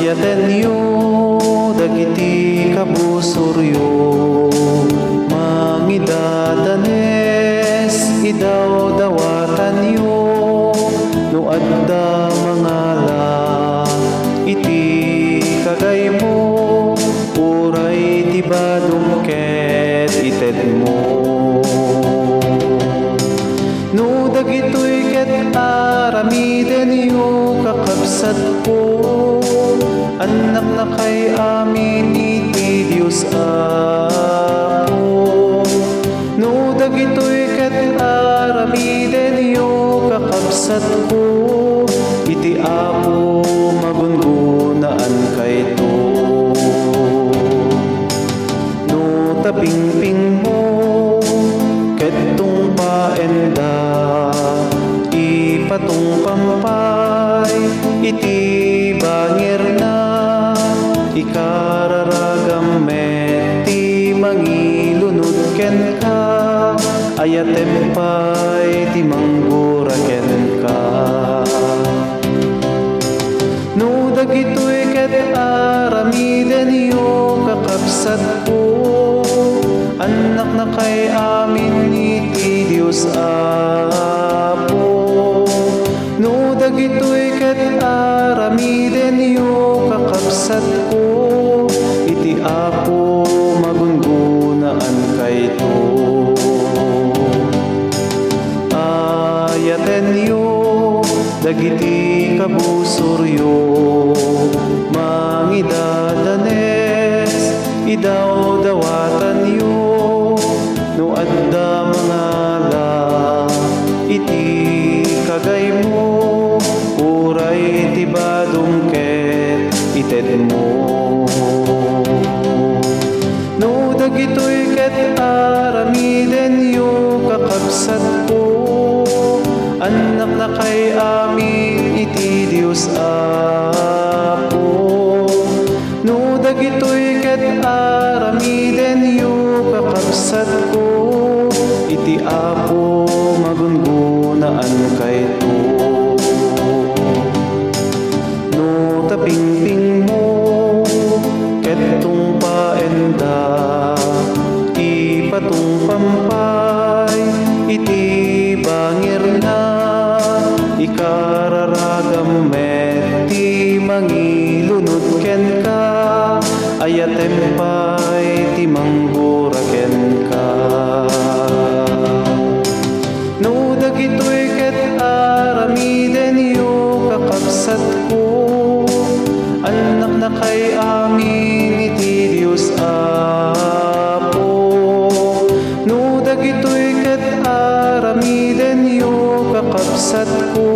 Ayatenyo dagiti kabusoryo mangidadanes idaw dawatanyo no adda mangala iti kagaymo uray ti badungket ited mo no dagitoy ket aramiden yu kakabsat ko anak na kay amin iti Diyos Apo no dagitoy ket aramiden yu kakabsat ko iti Apo magungunaan kayto no tapingping mo ketong paenda ipatong pampay iti bangir na ikararagam ti mangilunod ken ka ayatempay ti manggura ken ka no dagitoy ket aramiden yu kakabsat ko anak na kay amin iti Diyos Apo no dagitoy ket aramiden yu kakabsat ko iti Apo magungunaan kayto ayatenyo dagiti kabusoryo mangidadanes idaw dawatanyo no adda mangala iti kagaymo uray ti badungket ited mo no dagitoy ket aramiden yu kakabsat ko anak na kay amin iti Diyos Apo no dagitoy ket aramiden yu kakabsat ko iti Apo magungunaan kayto no tapingping mo ketong paenda ipatong pampay iti bangir na ikararagam ti mangilunod ken ka ayatempay ti manggura ken ka no dagitoy ket aramiden yu kakabsat ko anak na kay amin iti Diyos Apo no dagitoy ket aramiden yu kakabsat ko